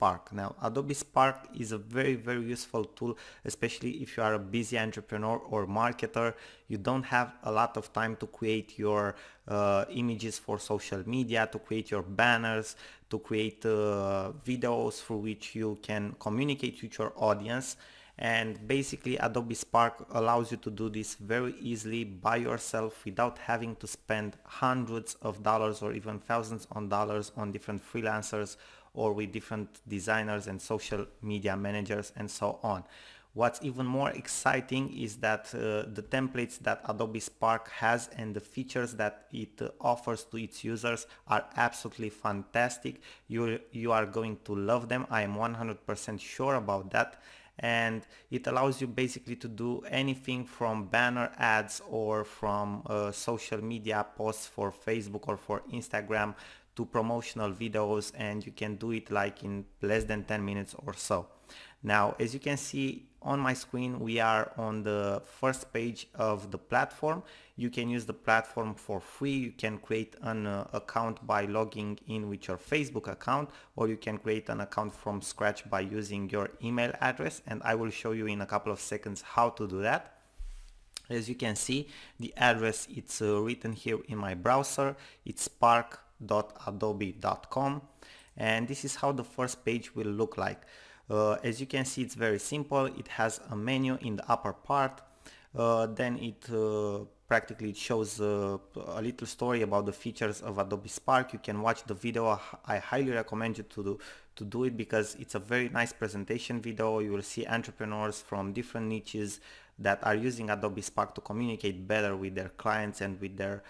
Spark. Now, Adobe Spark is a very useful tool, especially if you are a busy entrepreneur or marketer. You don't have a lot of time to create your images for social media, to create your banners, to create videos through which you can communicate with your audience. And basically Adobe Spark allows you to do this very easily by yourself without having to spend hundreds of dollars or even thousands of dollars on different freelancers or with different designers and social media managers and so on. What's even more exciting is that the templates that Adobe Spark has and the features that it offers to its users are absolutely fantastic. You are going to love them. I am 100% sure about that. And it allows you basically to do anything from banner ads or from social media posts for Facebook or for Instagram to promotional videos, and you can do it like in less than 10 minutes or so. Now, as you can see on my screen, we are on the first page of the platform. You can use the platform for free. You can create an account by logging in with your Facebook account, or you can create an account from scratch by using your email address, and I will show you in a couple of seconds how to do that. As you can see, the address, it's written here in my browser. It's spark.adobe.com, and this is how the first page will look like. As you can see, it's very simple. It has a menu in the upper part. Then it practically shows a little story about the features of Adobe Spark. You can watch the video. I highly recommend you to do it because it's a very nice presentation video. You will see entrepreneurs from different niches that are using Adobe Spark to communicate better with their clients and with their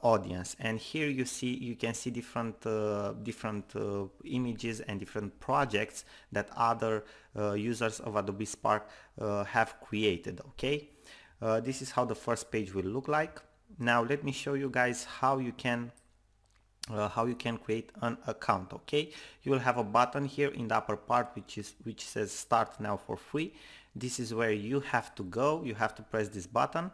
audience. And here you can see different images and different projects that other users of Adobe Spark have created. Okay, this is how the first page will look like. Now let me show you guys how you can create an account. Okay, you will have a button here in the upper part which says start now for free. This is where you have to go. You have to press this button,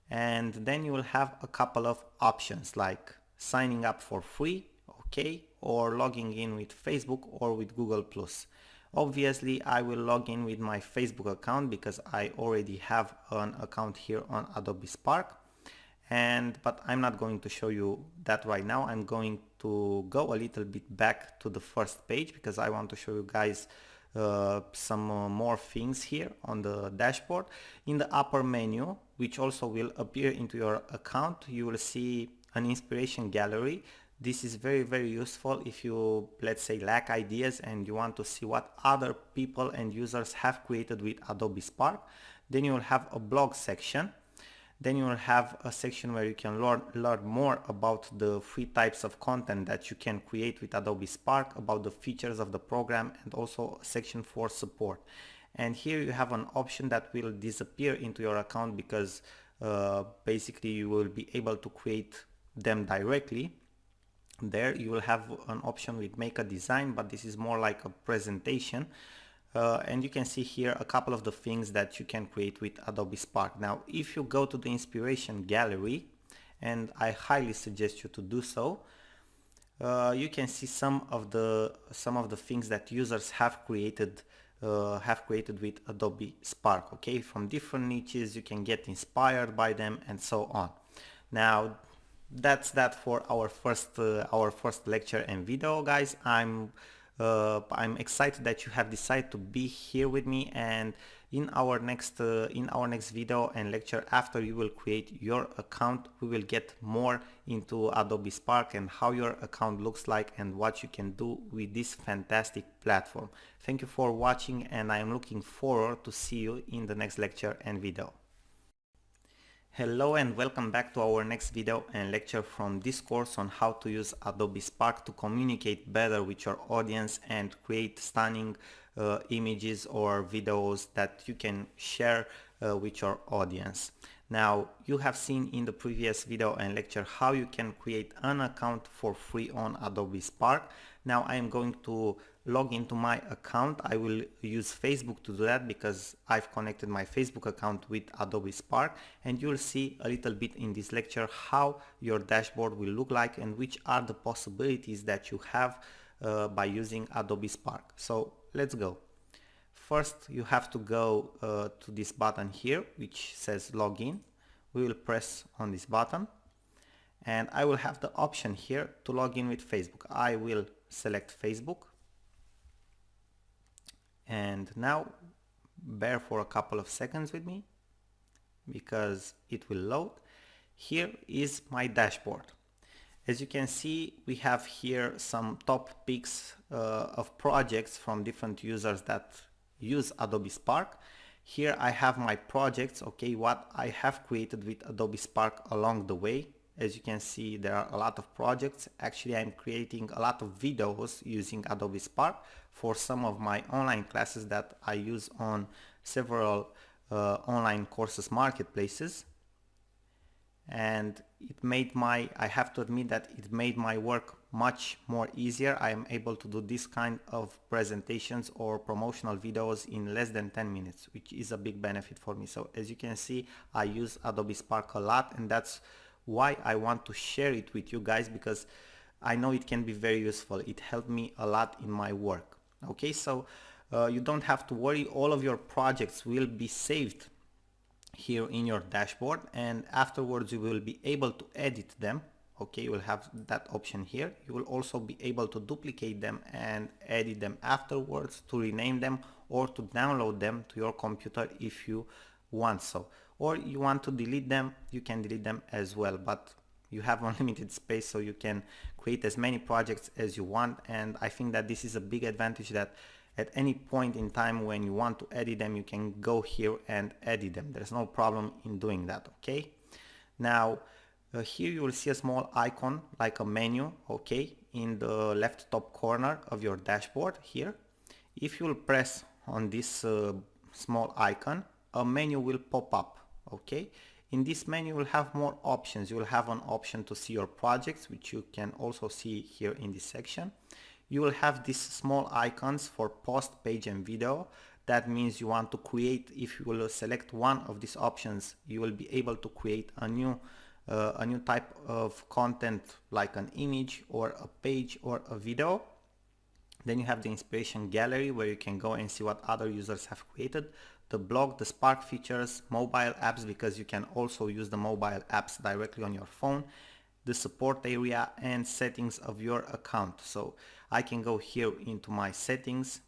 and then you will have a couple of options like signing up for free, okay, or logging in with Facebook or with Google+. Obviously I will log in with my Facebook account because I already have an account here on Adobe Spark. But I'm not going to show you that right now. I'm going to go a little bit back to the first page because I want to show you guys some more things here on the dashboard. In the upper menu, which also will appear into your account, you will see an inspiration gallery. This is very useful if you, let's say, lack ideas and you want to see what other people and users have created with Adobe Spark. Then you will have a blog section. Then you will have a section where you can learn more about the free types of content that you can create with Adobe Spark, about the features of the program, and also a section for support. And here you have an option that will disappear into your account because basically you will be able to create them directly. There you will have an option with make a design, but this is more like a presentation. And you can see here a couple of the things that you can create with Adobe Spark. Now, if you go to the inspiration gallery, and I highly suggest you to do so, you can see some of the things that users have created with Adobe Spark. Okay, from different niches, you can get inspired by them and so on. Now, that's that for our first lecture and video, guys. I'm excited that you have decided to be here with me, and in our next video and lecture, after you will create your account, we will get more into Adobe Spark and how your account looks like and what you can do with this fantastic platform. Thank you for watching, and I am looking forward to see you in the next lecture and video. Hello and welcome back to our next video and lecture from this course on how to use Adobe Spark to communicate better with your audience and create stunning images or videos that you can share with your audience. Now, you have seen in the previous video and lecture how you can create an account for free on Adobe Spark. Now I am going to log into my account. I will use Facebook to do that because I've connected my Facebook account with Adobe Spark, and you'll see a little bit in this lecture how your dashboard will look like and which are the possibilities that you have by using Adobe Spark. So let's go. First, you have to go to this button here which says login. We will press on this button and I will have the option here to log in with Facebook. I will select Facebook, and now bear for a couple of seconds with me because it will load. Here is my dashboard. As you can see, we have here some top picks of projects from different users that use Adobe Spark. Here I have my projects, okay, what I have created with Adobe Spark along the way. As you can see, there are a lot of projects. Actually, I'm creating a lot of videos using Adobe Spark for some of my online classes that I use on several online courses marketplaces. And I have to admit that it made my work much more easier. I am able to do this kind of presentations or promotional videos in less than 10 minutes, which is a big benefit for me. So as you can see, I use Adobe Spark a lot, and that's why I want to share it with you guys, because I know it can be very useful. It helped me a lot in my work. Okay, so you don't have to worry. All of your projects will be saved here in your dashboard, and afterwards you will be able to edit them. Okay, you will have that option here. You will also be able to duplicate them and edit them afterwards, to rename them or to download them to your computer if you want so. Or you want to delete them, you can delete them as well, but you have unlimited space, so you can create as many projects as you want. And I think that this is a big advantage, that at any point in time when you want to edit them, you can go here and edit them. There's no problem in doing that. Okay, now here you will see a small icon like a menu, okay, in the left top corner of your dashboard here. If you will press on this small icon, a menu will pop up. Okay, in this menu you will have more options. You will have an option to see your projects, which you can also see here in this section. You will have these small icons for post, page and video. That means you want to create, if you will select one of these options, you will be able to create a new type of content, like an image or a page or a video. Then you have the inspiration gallery, where you can go and see what other users have created. The blog, the Spark features, mobile apps, because you can also use the mobile apps directly on your phone, the support area, and settings of your account. So I can go here into my settings,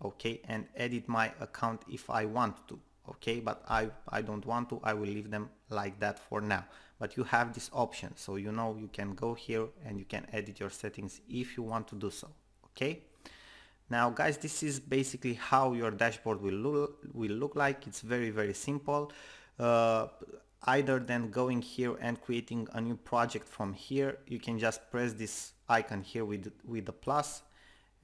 okay, and edit my account if I want to. Okay, but I don't want to. I will leave them like that for now. But you have this option, so you know you can go here and you can edit your settings if you want to do so. Okay, now guys, this is basically how your dashboard will look like. It's very simple. Either than going here and creating a new project from here, you can just press this icon here with the plus,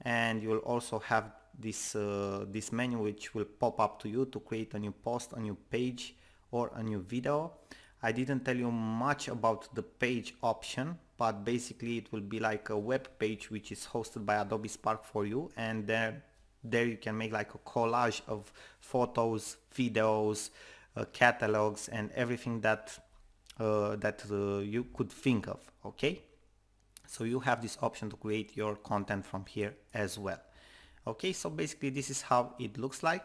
and you will also have this this menu which will pop up to you to create a new post, a new page or a new video. I didn't tell you much about the page option, but basically it will be like a web page which is hosted by Adobe Spark for you, and there you can make like a collage of photos, videos, catalogs and everything that you could think of. Okay, so you have this option to create your content from here as well. Okay, so basically this is how it looks like.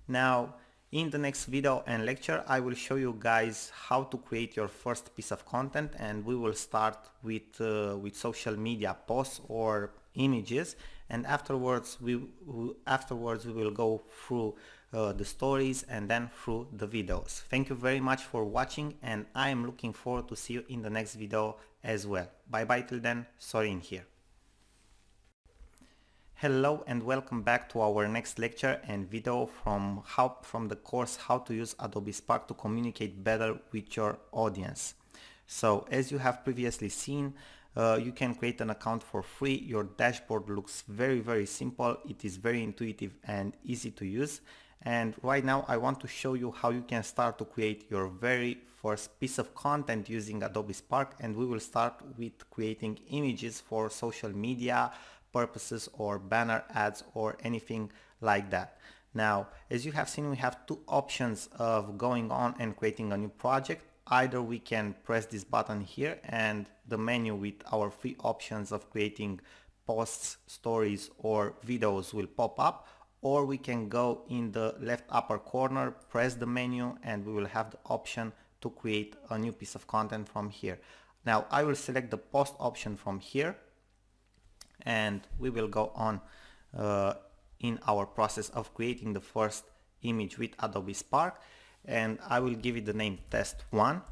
Now in the next video and lecture, I will show you guys how to create your first piece of content, and we will start with social media posts or images, and afterwards we will go through the stories and then through the videos. Thank you very much for watching, and I am looking forward to see you in the next video as well. Bye bye till then. Sorin here. Hello and welcome back to our next lecture and video from the course How to Use Adobe Spark to Communicate Better with Your Audience. So as you have previously seen, you can create an account for free. Your dashboard looks very simple. It is very intuitive and easy to use. And right now I want to show you how you can start to create your very first piece of content using Adobe Spark, and we will start with creating images for social media purposes or banner ads or anything like that. Now, as you have seen, we have two options of going on and creating a new project. Either we can press this button here and the menu with our free options of creating posts, stories or videos will pop up, or we can go in the left upper corner, press the menu, and we will have the option to create a new piece of content from here. Now I will select the post option from here, and we will go on in our process of creating the first image with Adobe Spark, and I will give it the name test1.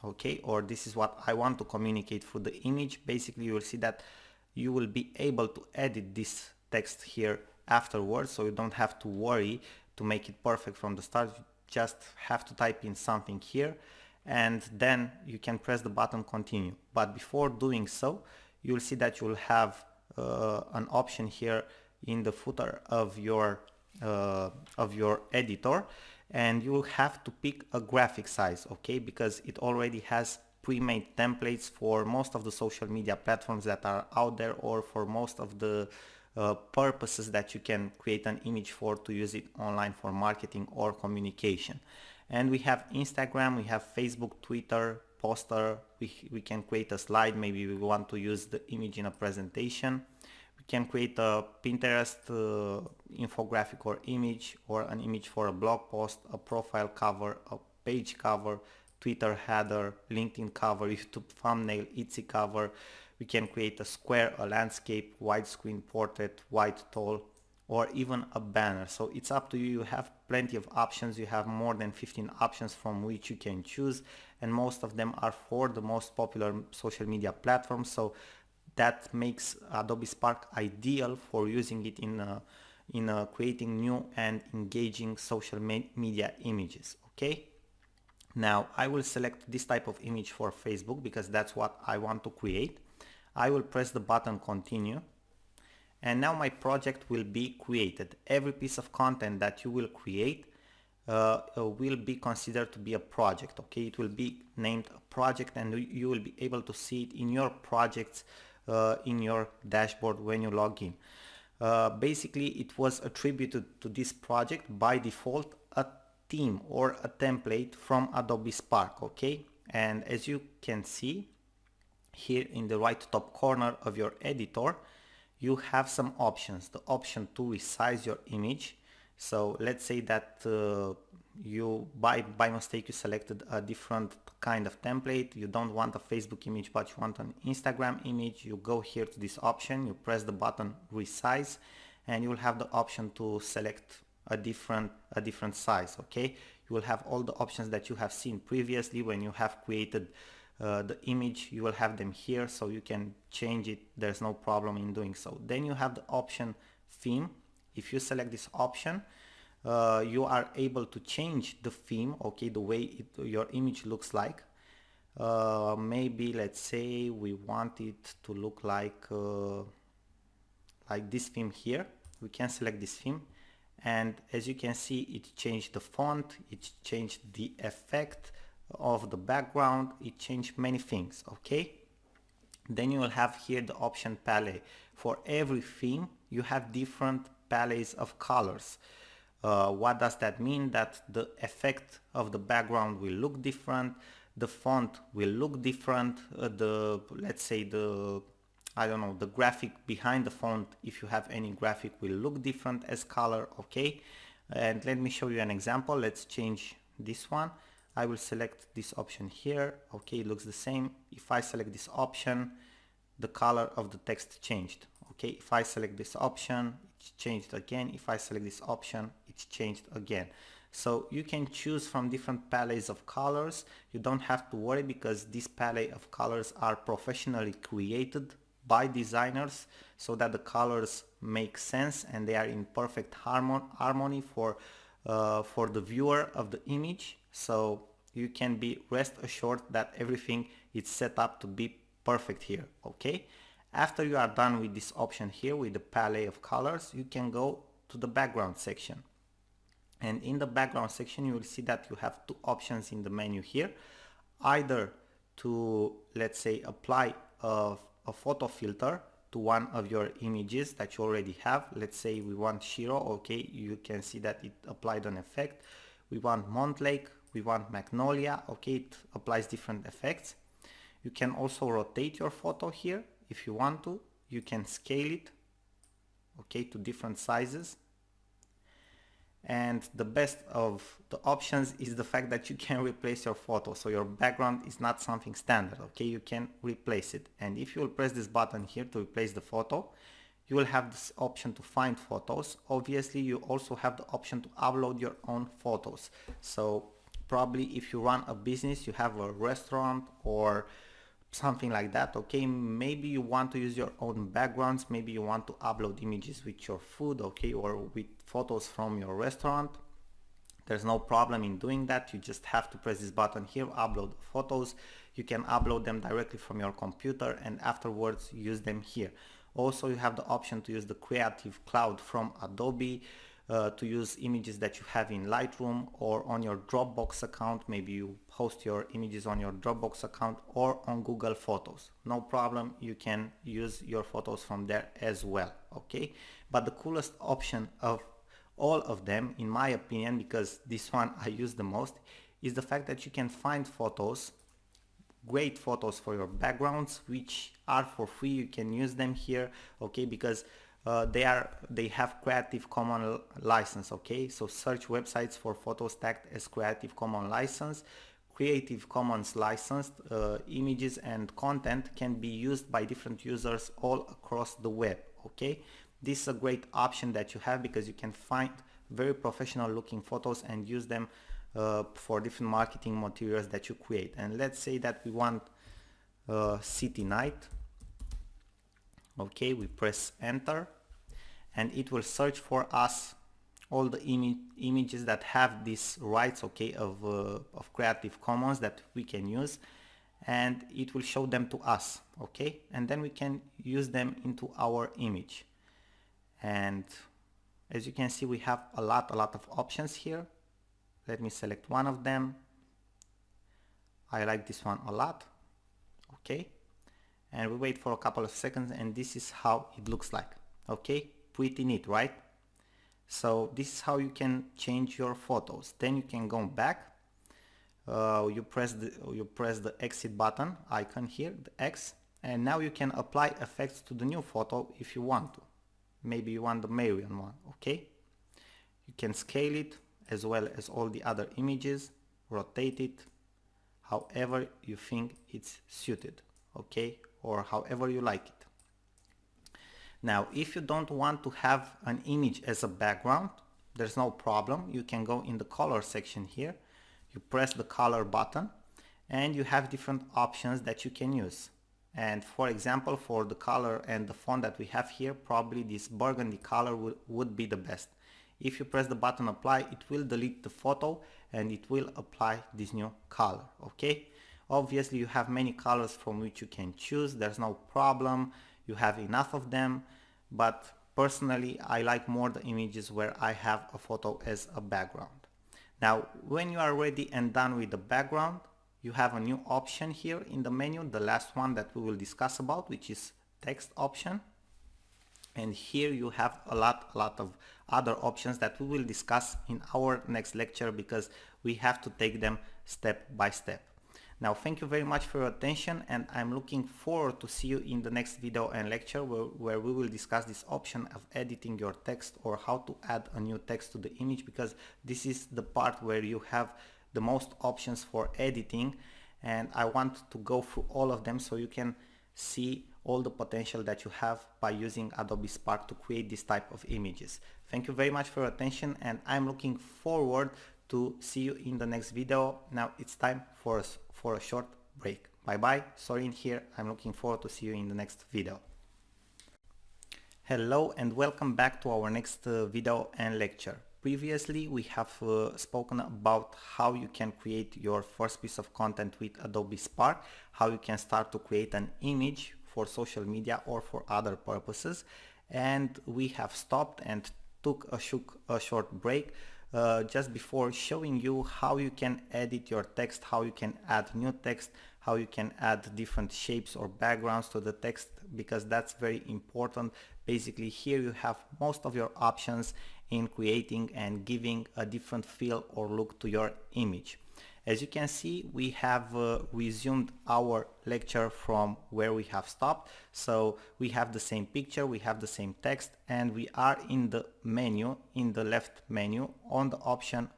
Okay, or this is what I want to communicate through the image. Basically you will see that you will be able to edit this text here afterwards, so you don't have to worry to make it perfect from the start. You just have to type in something here and then you can press the button continue. But before doing so, you'll see that you will have an option here in the footer of your editor, and you will have to pick a graphic size, okay, because it already has pre-made templates for most of the social media platforms that are out there, or for most of the purposes that you can create an image for to use it online for marketing or communication. And we have Instagram, we have Facebook, Twitter, poster, we can create a slide, maybe we want to use the image in a presentation. We can create a Pinterest infographic or image, or an image for a blog post, a profile cover, a page cover, Twitter header, LinkedIn cover, YouTube thumbnail, Etsy cover. We can create a square, a landscape, widescreen portrait, wide tall, or even a banner. So it's up to you. You have plenty of options. You have more than 15 options from which you can choose, and most of them are for the most popular social media platforms. So that makes Adobe Spark ideal for using it in creating new and engaging social media images. Okay, now I will select this type of image for Facebook because that's what I want to create. I will press the button continue, and now my project will be created. Every piece of content that you will create will be considered to be a project. Okay, it will be named a project, and you will be able to see it in your projects in your dashboard when you log in. Basically it was attributed to this project by default a theme or a template from Adobe Spark. Okay, and as you can see here in the right top corner of your editor, you have some options. The option to resize your image. So let's say that you by mistake you selected a different kind of template. You don't want a Facebook image but you want an Instagram image. You go here to this option, you press the button resize, and you will have the option to select a different size. Okay, you will have all the options that you have seen previously when you have created the image. You will have them here, so you can change it. There's no problem in doing so. Then you have the option theme. If you select this option, you are able to change the theme, okay, the way your image looks like. Maybe let's say we want it to look like this theme here. We can select this theme, and as you can see, it changed the font, it changed the effect of the background, it changed many things. Okay, then you will have here the option palette. For every theme you have different palettes of colors. What does that mean? That the effect of the background will look different, the font will look different, let's say the graphic behind the font, if you have any graphic, will look different as color. Okay, and let me show you an example. Let's change this one. I will select this option here. Okay, it looks the same. If I select this option, the color of the text changed. Okay, if I select this option, it's changed again. If I select this option, it's changed again. So you can choose from different palettes of colors. You don't have to worry because this palette of colors are professionally created by designers so that the colors make sense and they are in perfect harmony for the viewer of the image. So you can be rest assured that everything is set up to be perfect here. Okay, after you are done with this option here with the palette of colors, you can go to the background section, and in the background section you will see that you have two options in the menu here. Either to, let's say, apply a photo filter to one of your images that you already have. Let's say we want Shiro. Okay, you can see that it applied an effect. We want Montlake, we want Magnolia. Okay, it applies different effects. You can also rotate your photo here if you want to. you can scale it, okay, to different sizes. And the best of the options is the fact that you can replace your photo, so your background is not something standard, okay, you can replace it. And if you will press this button here to replace the photo, you will have this option to find photos. Obviously you also have the option to upload your own photos. So probably if you run a business, you have a restaurant or something like that, okay, maybe you want to use your own backgrounds, maybe you want to upload images with your food, okay, or with photos from your restaurant. There's no problem in doing that. You just have to press this button here, upload photos. You can upload them directly from your computer and afterwards use them here. Also you have the option to use the Creative Cloud from Adobe, to use images that you have in Lightroom or on your Dropbox account. Maybe you post your images on your Dropbox account or on Google Photos. No problem, you can use your photos from there as well, okay? But the coolest option of all of them, in my opinion, because this one I use the most, is the fact that you can find photos, great photos for your backgrounds, which are for free. You can use them here, okay, because they have Creative Commons license, okay, so search websites for photos tagged as Creative Commons license. Creative Commons licensed images and content can be used by different users all across the web, okay. This is a great option that you have because you can find very professional looking photos and use them for different marketing materials that you create. And let's say that we want city night. Okay, we press enter and it will search for us all the images that have these rights, okay, of Creative Commons that we can use, and it will show them to us, okay, and then we can use them into our image. And as you can see, we have a lot of options here. Let me select one of them. I like this one a lot, okay, and we wait for a couple of seconds and this is how it looks like, okay, pretty neat, right? So this is how you can change your photos. Then you can go back, you press the exit button icon here, the X, and now you can apply effects to the new photo if you want to. Maybe you want the Marion one, okay, you can scale it as well as all the other images, rotate it however you think it's suited, okay, or however you like it. Now if you don't want to have an image as a background, there's no problem. You can go in the color section here, you press the color button and you have different options that you can use. And for example, for the color and the font that we have here, probably this burgundy color would be the best. If you press the button apply, it will delete the photo and it will apply this new color, okay. Obviously you have many colors from which you can choose, there's no problem, you have enough of them, but personally I like more the images where I have a photo as a background. Now when you are ready and done with the background, you have a new option here in the menu, the last one that we will discuss about, which is text option. And here you have a lot of other options that we will discuss in our next lecture because we have to take them step by step. Now thank you very much for your attention and I'm looking forward to see you in the next video and lecture where we will discuss this option of editing your text or how to add a new text to the image, because this is the part where you have the most options for editing and I want to go through all of them so you can see all the potential that you have by using Adobe Spark to create this type of images. Thank you very much for your attention and I'm looking forward to see you in the next video. Now it's time for a short break. Bye bye, Sorin here. I'm looking forward to see you in the next video. Hello and welcome back to our next video and lecture. Previously we have spoken about how you can create your first piece of content with Adobe Spark, how you can start to create an image for social media or for other purposes, and we have stopped and took a short break just before showing you how you can edit your text, how you can add new text, how you can add different shapes or backgrounds to the text, because that's very important. Basically here you have most of your options in creating and giving a different feel or look to your image. As you can see, we have resumed our lecture from where we have stopped. So we have the same picture, we have the same text, and we are in the menu, in the left menu, on the option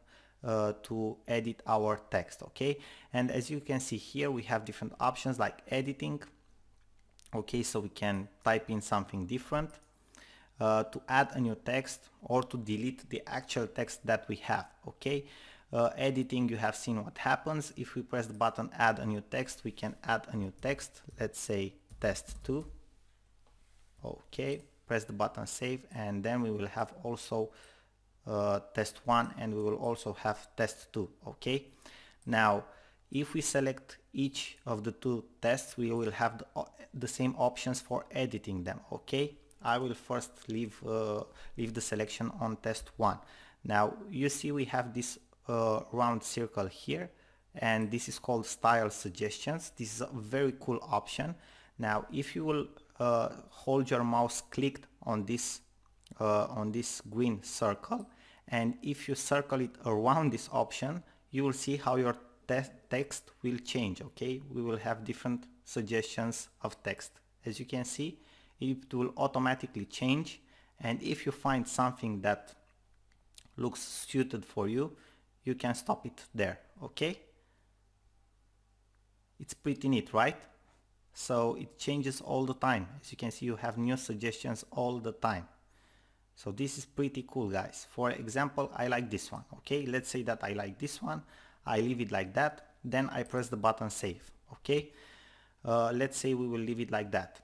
to edit our text. Okay, and as you can see here, we have different options like editing. Okay, so we can type in something different, to add a new text, or to delete the actual text that we have. Okay, editing, you have seen what happens. If we press the button add a new text, we can add a new text. Let's say test 2. Okay, press the button save, and then we will have also test 1, and we will also have test 2. Okay, now if we select each of the two tests, we will have the same options for editing them. Okay, I will first leave the selection on test 1. Now you see we have this round circle here, and this is called style suggestions. This is a very cool option. Now if you will hold your mouse clicked on this green circle, and if you circle it around this option, you will see how your text will change. Okay, we will have different suggestions of text. As you can see, it will automatically change, and if you find something that looks suited for you, you can stop it there. Okay, it's pretty neat, right? So it changes all the time. As you can see, you have new suggestions all the time. So this is pretty cool, guys. For example, I like this one. Okay, let's say that I like this one. I leave it like that, then I press the button save. Okay, let's say we will leave it like that.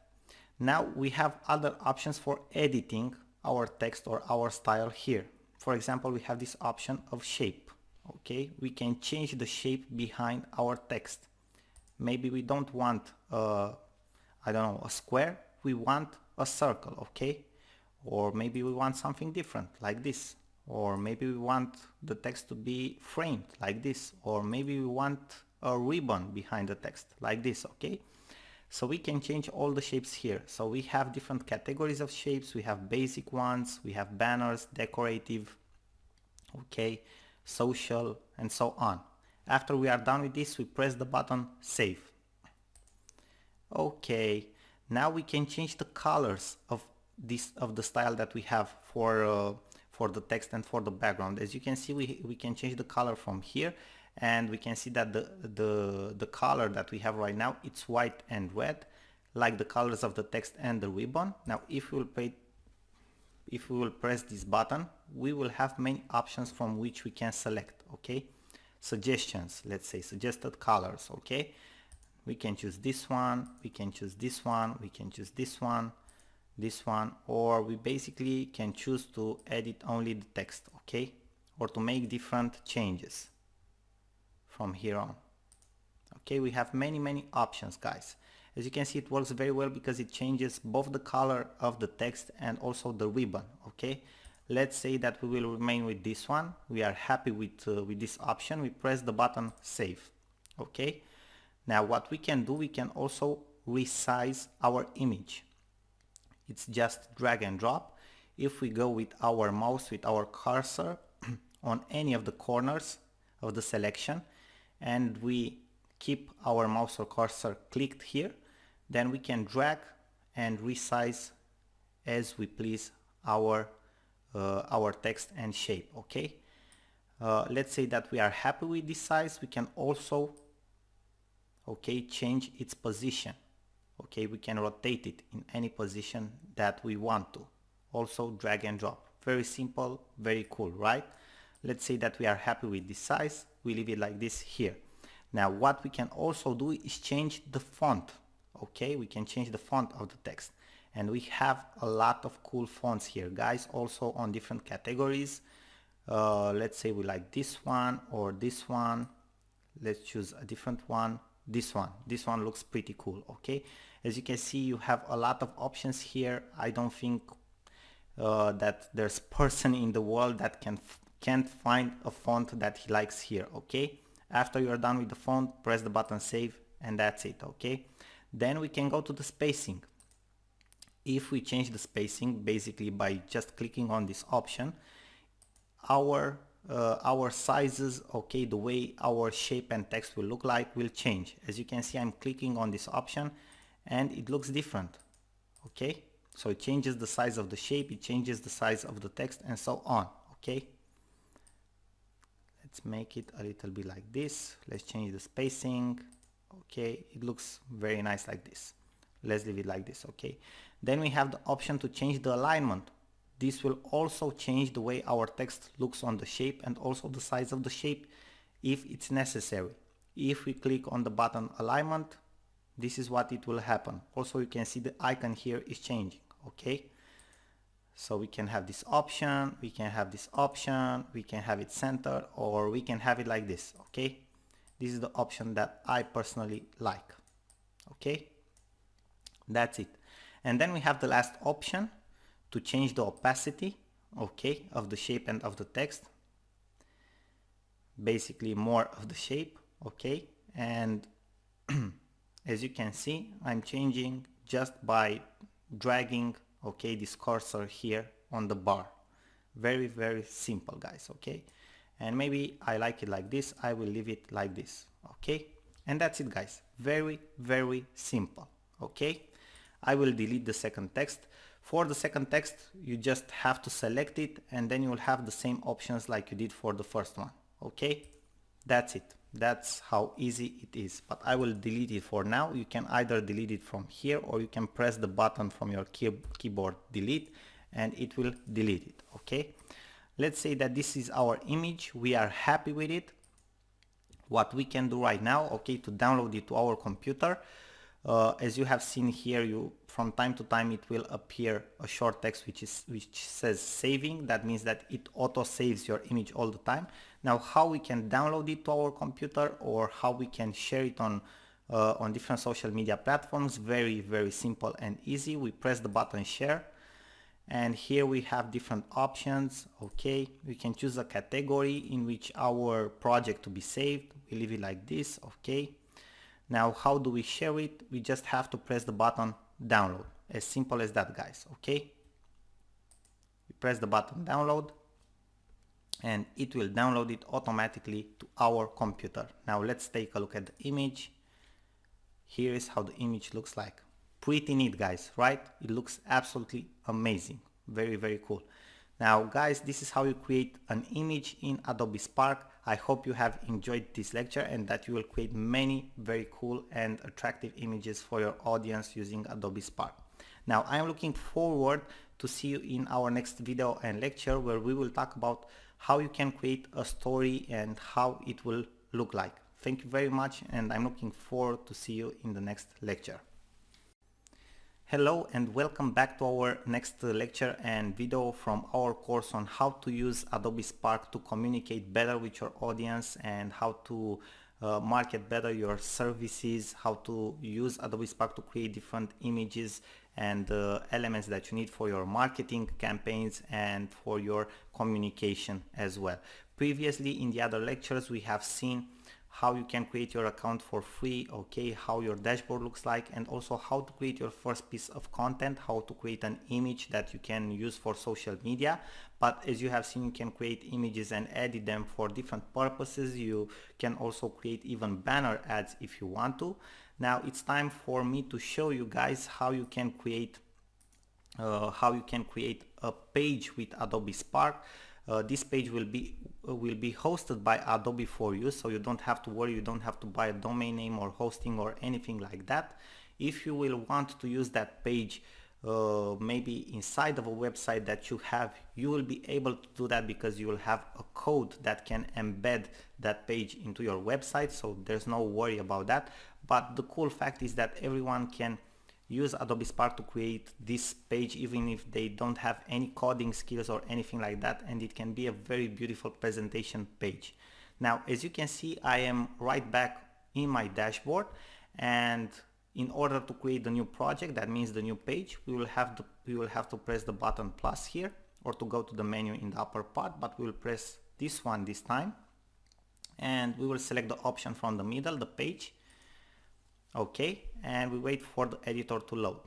Now we have other options for editing our text or our style here. For example, we have this option of shape. Okay, we can change the shape behind our text. Maybe we don't want I don't know, a square, we want a circle. Okay, or maybe we want something different like this, or maybe we want the text to be framed like this, or maybe we want a ribbon behind the text like this. Okay, so we can change all the shapes here. So we have different categories of shapes. We have basic ones, we have banners, decorative, okay, social, and so on. After we are done with this, we press the button save. Okay, now we can change the colors of the style that we have for the text and for the background. As you can see, we can change the color from here, and we can see that the color that we have right now, it's white and red, like the colors of the text and the ribbon. Now if we will press this button, we will have many options from which we can select. Okay, suggestions, let's say suggested colors. Okay, we can choose this one, we can choose this one, we can choose this one, or we basically can choose to edit only the text. Okay, or to make different changes from here on. Okay, we have many options, guys. As you can see, it works very well because it changes both the color of the text and also the ribbon. Okay, let's say that we will remain with this one. We are happy with this option. We press the button save. Okay, now what we can do, we can also resize our image. It's just drag and drop. If we go with our mouse, with our cursor on any of the corners of the selection, and we keep our mouse or cursor clicked here, then we can drag and resize as we please our text and shape. Okay, let's say that we are happy with this size. We can also, okay, change its position. Okay, we can rotate it in any position that we want to. Also drag and drop. Very simple, very cool, right? Let's say that we are happy with this size. We leave it like this here. Now what we can also do is change the font. Okay, we can change the font of the text, and we have a lot of cool fonts here, guys, also on different categories. Let's say we like this one or this one. Let's choose a different one. This one looks pretty cool. Okay, as you can see, you have a lot of options here. I don't think that there's a person in the world that can't find a font that he likes here. Okay, after you are done with the font, press the button save, and that's it. Okay, then we can go to the spacing. If we change the spacing basically by just clicking on this option, our our sizes, okay, the way our shape and text will look like will change. As you can see, I'm clicking on this option and it looks different, okay? So it changes the size of the shape, it changes the size of the text and so on, okay? Let's make it a little bit like this. Let's change the spacing. Okay, it looks very nice like this. Let's leave it like this, okay? Then we have the option to change the alignment. This will also change the way our text looks on the shape and also the size of the shape if it's necessary. If we click on the button alignment, this is what it will happen. Also, you can see the icon here is changing, okay? So we can have this option, we can have this option, we can have it centered, or we can have it like this, okay? This is the option that I personally like, okay? That's it. And then we have the last option to change the opacity, okay, of the shape and of the text. Basically more of the shape, okay? And as you can see, I'm changing just by dragging, okay, this cursor here on the bar. Very, very simple, guys, okay? And maybe I like it like this, I will leave it like this, okay? And that's it, guys. Very, very simple, okay? I will delete the second text. For the second text, you just have to select it and then you will have the same options like you did for the first one, okay? That's it. That's how easy it is. But I will delete it for now. You can either delete it from here or you can press the button from your keyboard delete and it will delete it, okay? Let's say that this is our image. We are happy with it. What we can do right now, okay, to download it to our computer, as you have seen here, from time to time it will appear a short text which says saving. That means that it auto saves your image all the time. Now, how we can download it to our computer or how we can share it on different social media platforms, very, very simple and easy. We press the button share and here we have different options, okay? We can choose a category in which our project to be saved. We leave it like this, okay? Now, how do we share it? We just have to press the button download. As simple as that, guys, okay? We press the button download and it will download it automatically to our computer. Now let's take a look at the image. Here is how the image looks like. Pretty neat, guys, right? It looks absolutely amazing. Very, very cool. Now, guys, this is how you create an image in Adobe Spark. I hope you have enjoyed this lecture and that you will create many very cool and attractive images for your audience using Adobe Spark. Now, I am looking forward to see you in our next video and lecture where we will talk about how you can create a story and how it will look like. Thank you very much and I'm looking forward to see you in the next lecture. Hello and welcome back to our next lecture and video from our course on how to use Adobe Spark to communicate better with your audience and how to market better your services, how to use Adobe Spark to create different images and elements that you need for your marketing campaigns and for your communication as well. Previously in the other lectures we have seen how you can create your account for free, okay, how your dashboard looks like, and also how to create your first piece of content, how to create an image that you can use for social media. But as you have seen, you can create images and edit them for different purposes. You can also create even banner ads if you want to. Now it's time for me to show you guys how you can create a page with Adobe Spark. This page will be hosted by Adobe for you, so you don't have to worry, you don't have to buy a domain name or hosting or anything like that. If you will want to use that page maybe inside of a website that you have, you will be able to do that because you will have a code that can embed that page into your website, so there's no worry about that. But the cool fact is that everyone can use Adobe Spark to create this page even if they don't have any coding skills or anything like that, and it can be a very beautiful presentation page. Now, as you can see, I am right back in my dashboard, and in order to create the new project, that means the new page, we will have to press the button plus here, or to go to the menu in the upper part, but we will press this one this time, and we will select the option from the middle, the page. Okay, and we wait for the editor to load.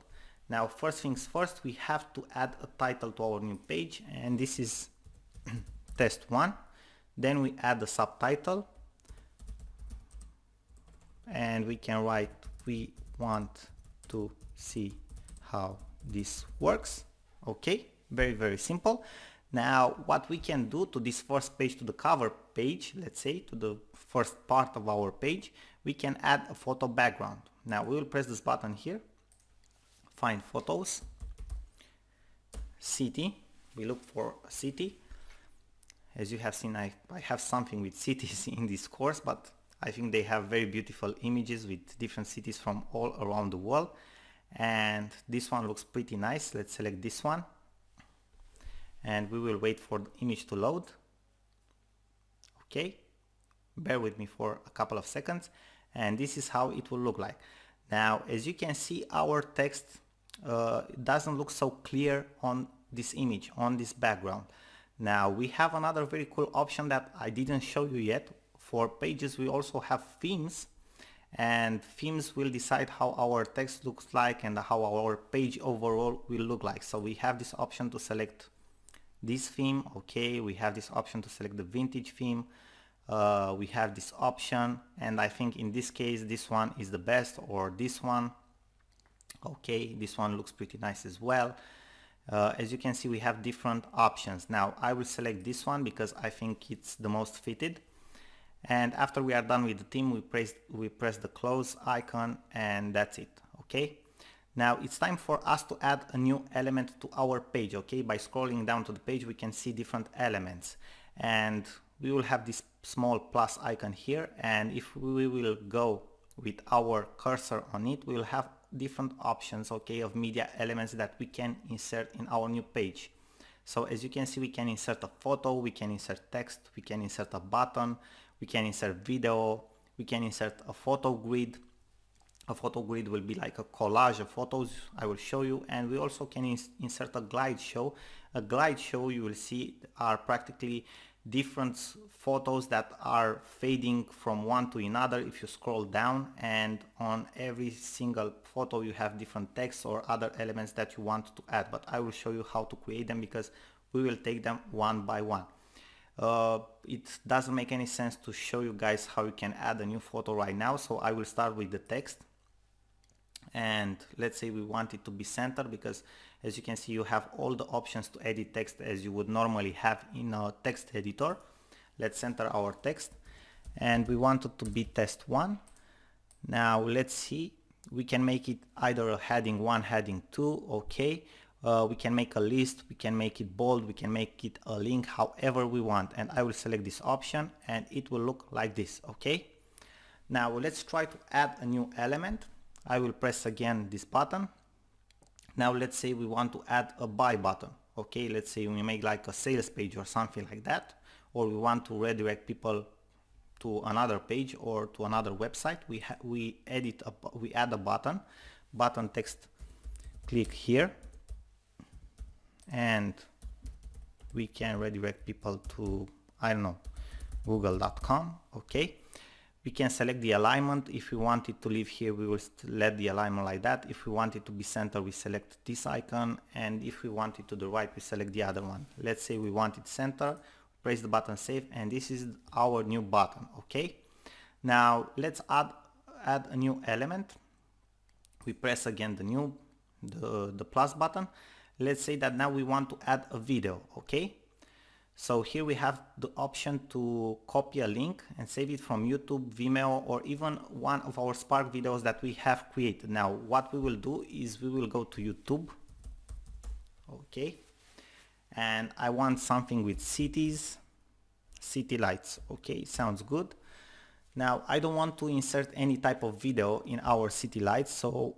Now, first things first, we have to add a title to our new page, and this is test 1. Then we add the subtitle, and we can write, we want to see how this works. Okay, very simple. Now what we can do to this first page, to the cover page, let's say to the first part of our page, we can add a photo background. Now we will press this button here, find photos, city, we look for a city. As you have seen, I have something with cities in this course, but I think they have very beautiful images with different cities from all around the world, and this one looks pretty nice. Let's select this one, and we will wait for the image to load. Okay, bear with me for a couple of seconds, and this is how it will look like. Now as you can see, our text doesn't look so clear on this image, on this background. Now we have another very cool option that I didn't show you yet. For pages we also have themes, and themes will decide how our text looks like and how our page overall will look like. So we have this option to select this theme. Okay, we have this option to select the vintage theme. We have this option, and I think in this case this one is the best, or this one. Okay, this one looks pretty nice as well. As you can see, we have different options. Now I will select this one because I think it's the most fitted, and after we are done with the theme, we press the close icon, and that's it. Okay, now it's time for us to add a new element to our page. Okay, by scrolling down to the page we can see different elements, and we will have this small plus icon here, and if we will go with our cursor on it, we will have different options, okay, of media elements that we can insert in our new page. So as you can see, we can insert a photo, we can insert text, we can insert a button, we can insert video, we can insert a photo grid. A photo grid will be like a collage of photos, I will show you, and we also can insert a glide show. A glide show, you will see, are practically different photos that are fading from one to another if you scroll down, and on every single photo you have different text or other elements that you want to add, but I will show you how to create them because we will take them one by one. It doesn't make any sense to show you guys how you can add a new photo right now, so I will start with the text. And let's say we want it to be centered, because as you can see, you have all the options to edit text as you would normally have in a text editor. Let's center our text, and we want it to be test 1. Now let's see, we can make it either a heading 1, heading 2, okay. We can make a list, we can make it bold, we can make it a link, however we want, and I will select this option and it will look like this. Okay, now let's try to add a new element. I will press again this button. Now let's say we want to add a buy button. Okay, let's say we make like a sales page or something like that, or we want to redirect people to another page or to another website. We add a button text, click here, and we can redirect people to, I don't know, google.com. okay, we can select the alignment. If we want it to live here, we will let the alignment like that. If we want it to be centered, we select this icon, and if we want it to the right, we select the other one. Let's say we want it center, press the button save, and this is our new button. Okay, now let's add a new element. We press again the plus button. Let's say that now we want to add a video. Okay, so here we have the option to copy a link and save it from YouTube, Vimeo, or even one of our Spark videos that we have created. Now what we will do is we will go to YouTube. Okay, and I want something with cities, city lights. Okay, sounds good. Now I don't want to insert any type of video in our city lights, so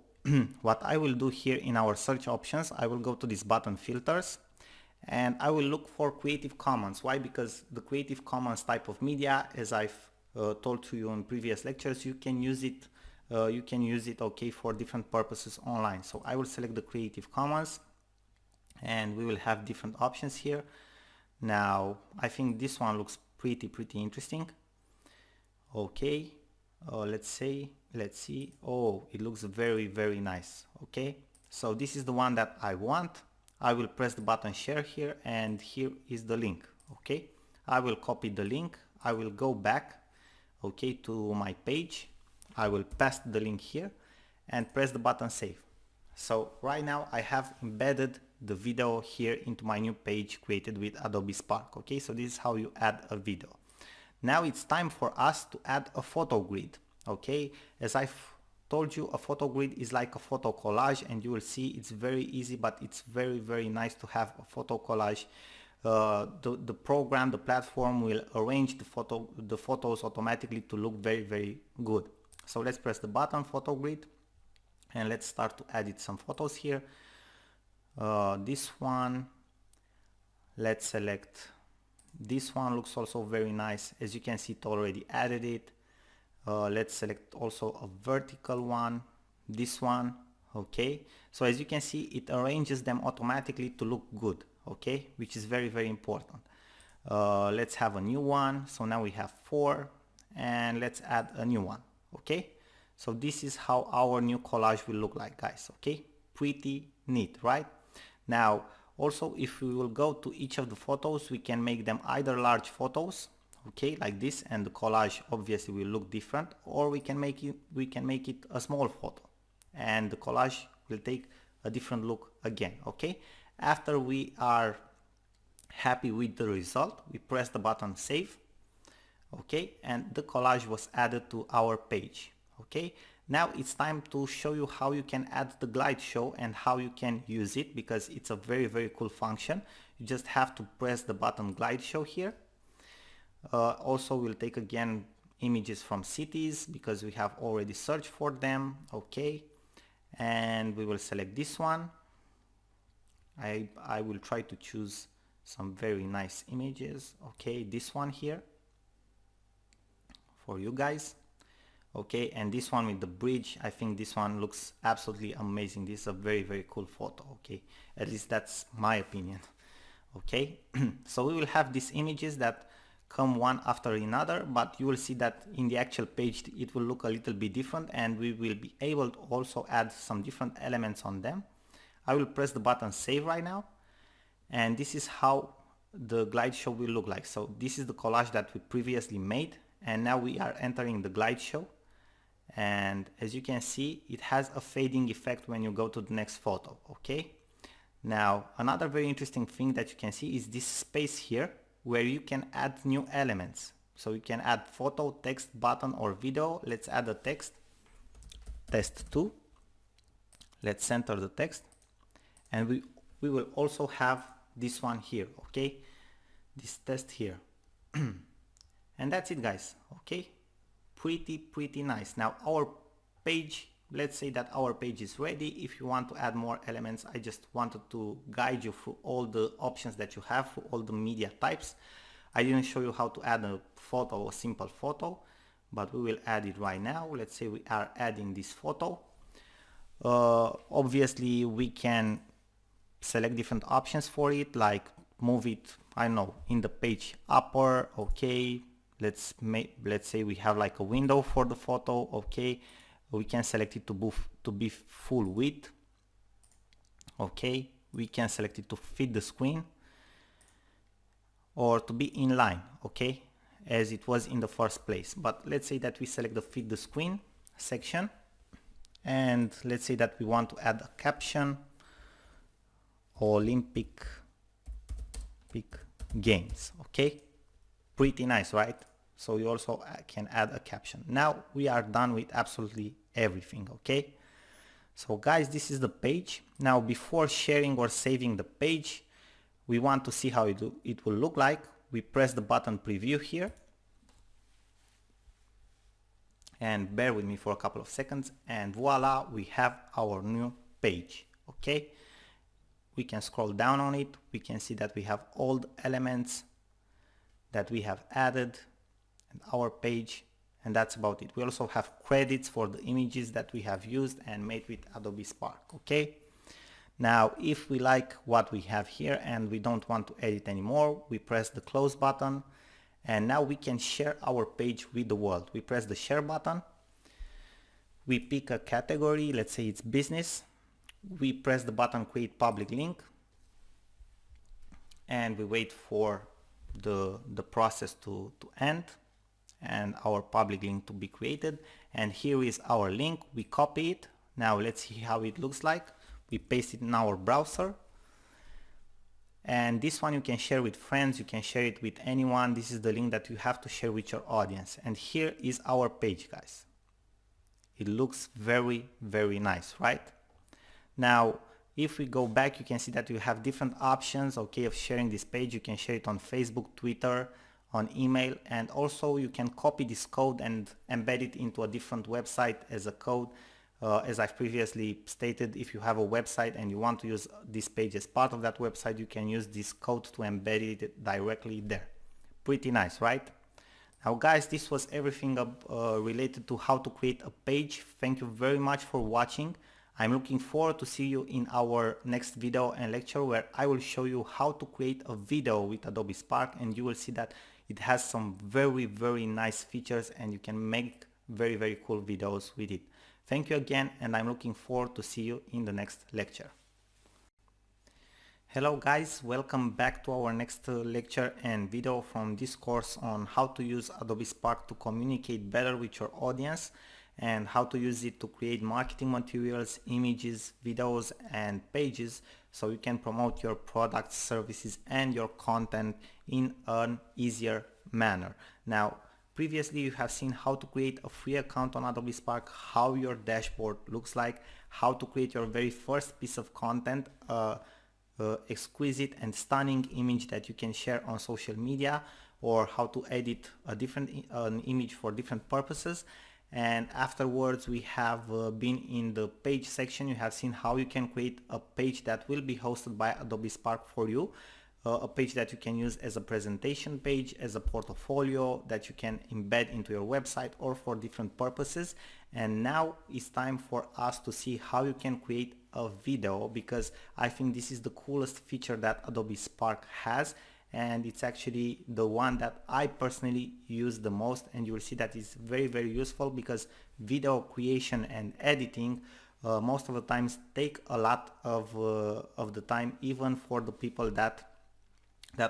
what I will do here in our search options, I will go to this button filters, and I will look for Creative Commons. Why? Because the Creative Commons type of media, as I've told to you in previous lectures, you can use it okay, for different purposes online. So I will select the Creative Commons, and we will have different options here. Now I think this one looks pretty interesting. Okay, let's see. Oh, it looks very nice. Okay, so this is the one that I want. I will press the button share here, and here is the link. Okay, I will copy the link, I will go back, okay, to my page, I will paste the link here and press the button save. So right now I have embedded the video here into my new page created with Adobe Spark. Okay, so this is how you add a video. Now it's time for us to add a photo grid. Okay, as I've told you, a photo grid is like a photo collage, and you will see it's very easy, but it's very nice to have a photo collage. The program, the platform will arrange the photos automatically to look very good. So let's press the button photo grid and let's start to edit some photos here. This one, let's select this one, looks also very nice. As you can see, it already added it. Let's select also a vertical one, this one. Okay, so as you can see, it arranges them automatically to look good, okay, which is very important. Let's have a new one. So now we have 4, and let's add a new one. Okay, so this is how our new collage will look like, guys. Okay, pretty neat, right? Now also, if we will go to each of the photos, we can make them either large photos, okay, like this, and the collage obviously will look different, or we can make it a small photo and the collage will take a different look again. Okay, after we are happy with the result, we press the button save. Okay, and the collage was added to our page. Okay, now it's time to show you how you can add the glide show and how you can use it, because it's a very cool function. You just have to press the button glide show here. Also, we'll take again images from cities because we have already searched for them. Okay, and we will select this one. I will try to choose some very nice images. Okay, this one here for you guys. Okay, and this one with the bridge, I think this one looks absolutely amazing. This is a very cool photo. Okay, at least that's my opinion. Okay, so we will have these images that come one after another, but you will see that in the actual page it will look a little bit different, and we will be able to also add some different elements on them. I will press the button save right now, and this is how the glide show will look like. So this is the collage that we previously made, and now we are entering the glide show, and as you can see, it has a fading effect when you go to the next photo. Okay, now another very interesting thing that you can see is this space here where you can add new elements. So you can add photo, text, button, or video. Let's add a text, test 2. Let's center the text, and we will also have this one here. Okay, this test here. And that's it, guys. Okay, pretty nice. Now our page, let's say that our page is ready. If you want to add more elements, I just wanted to guide you through all the options that you have for all the media types. I didn't show you how to add a photo, a simple photo, but we will add it right now. Let's say we are adding this photo. Obviously we can select different options for it, like move it, I don't know, in the page upper. Okay, let's say we have like a window for the photo. Okay, we can select it to be full width. Okay, we can select it to fit the screen or to be in line, okay, as it was in the first place. But let's say that we select the fit the screen section, and let's say that we want to add a caption, Olympic Games. Okay, pretty nice, right? So you also can add a caption. Now we are done with absolutely everything. Okay, so guys, this is the page. Now before sharing or saving the page, we want to see how it will look like. We press the button preview here, and bear with me for a couple of seconds, and voila, we have our new page. Okay, we can scroll down on it. We can see that we have all the elements that we have added in our page, and that's about it. We also have credits for the images that we have used and made with Adobe Spark. Okay, now if we like what we have here and we don't want to edit anymore, we press the close button, and now we can share our page with the world. We press the share button, we pick a category, let's say it's business, we press the button create public link, and we wait for the process to end and our public link to be created. And here is our link. We copy it. Now let's see how it looks like. We paste it in our browser. And this one you can share with friends, you can share it with anyone. This is the link that you have to share with your audience. And here is our page, guys. It looks very, very nice, right? Now, if we go back, you can see that you have different options, okay, of sharing this page. You can share it on Facebook, Twitter, on email, and also you can copy this code and embed it into a different website as a code. As I've previously stated, if you have a website and you want to use this page as part of that website, you can use this code to embed it directly there. Pretty nice, right? Now guys, this was everything related to how to create a page. Thank you very much for watching. I'm looking forward to see you in our next video and lecture, where I will show you how to create a video with Adobe Spark, and you will see that it has some very, very nice features and you can make very, very cool videos with it. Thank you again, and I'm looking forward to see you in the next lecture. Hello guys, welcome back to our next lecture and video from this course on how to use Adobe Spark to communicate better with your audience and how to use it to create marketing materials, images, videos and pages so you can promote your products, services and your content in an easier manner. Now, previously you have seen how to create a free account on Adobe Spark, how your dashboard looks like, how to create your very first piece of content, exquisite and stunning image that you can share on social media, or how to edit a different image for different purposes. And afterwards we have been in the page section. You have seen how you can create a page that will be hosted by Adobe Spark for you, a page that you can use as a presentation page, as a portfolio that you can embed into your website or for different purposes. And now it's time for us to see how you can create a video, because I think this is the coolest feature that Adobe Spark has, and it's actually the one that I personally use the most, and you will see that it's very, very useful, because video creation and editing most of the times take a lot of the time, even for the people that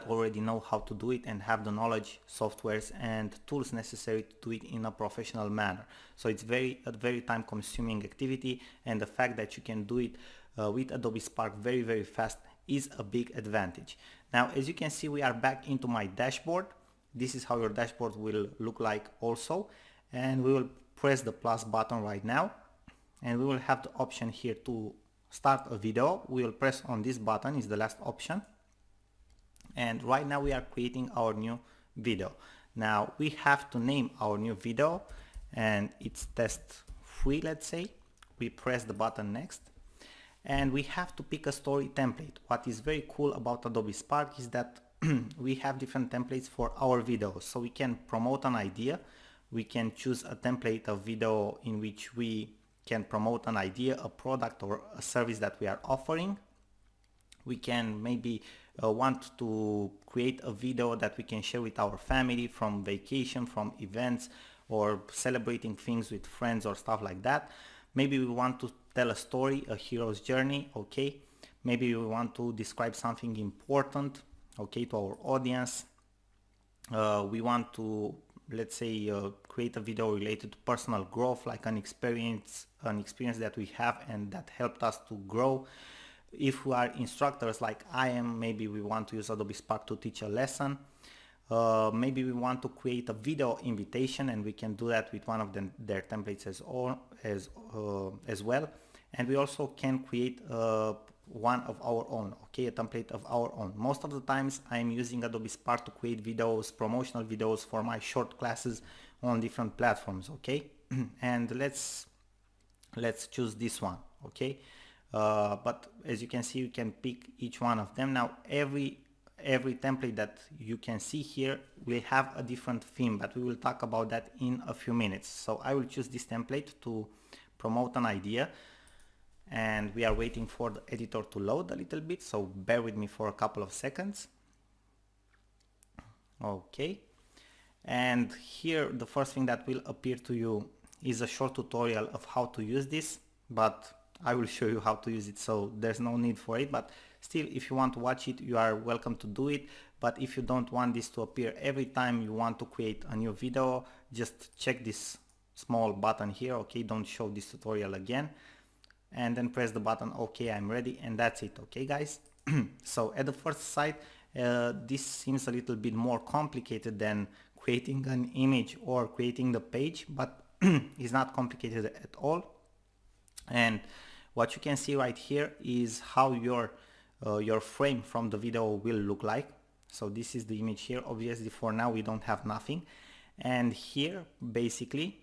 already know how to do it and have the knowledge, softwares and tools necessary to do it in a professional manner. So it's a very time consuming activity, and the fact that you can do it with Adobe Spark very, very fast is a big advantage. Now, as you can see, we are back into my dashboard. This is how your dashboard will look like also, and we will press the plus button right now, and we will have the option here to start a video. We will press on this button, is the last option. And right now we are creating our new video. Now we have to name our new video, and it's test 3, let's say. We press the button next, and we have to pick a story template. What is very cool about Adobe Spark is that we have different templates for our videos. So we can promote an idea. We can choose a template of video in which we can promote an idea, a product or a service that we are offering. We can maybe want to create a video that we can share with our family from vacation, from events, or celebrating things with friends or stuff like that. Maybe we want to tell a story, a hero's journey, okay? Maybe we want to describe something important, okay, to our audience. We want to, let's say, create a video related to personal growth, like an experience that we have and that helped us to grow. If we are instructors like I am, maybe we want to use Adobe Spark to teach a lesson. Maybe we want to create a video invitation, and we can do that with one of their templates as well. And we also can create one of our own, okay, a template of our own. Most of the times I'm using Adobe Spark to create videos, promotional videos for my short classes on different platforms, okay? And let's choose this one, okay? But as you can see, you can pick each one of them. Now every template that you can see here will have a different theme, but we will talk about that in a few minutes. So I will choose this template to promote an idea, and we are waiting for the editor to load a little bit, so bear with me for a couple of seconds. Okay, and here the first thing that will appear to you is a short tutorial of how to use this, but I will show you how to use it, so there's no need for it. But still, if you want to watch it, you are welcome to do it. But if you don't want this to appear every time you want to create a new video, just check this small button here, okay? Don't show this tutorial again, and then press the button, okay, I'm ready, and that's it, okay guys? So at the first sight, this seems a little bit more complicated than creating an image or creating the page, but it's not complicated at all. And what you can see right here is how your frame from the video will look like. So this is the image here. Obviously for now we don't have nothing, and here basically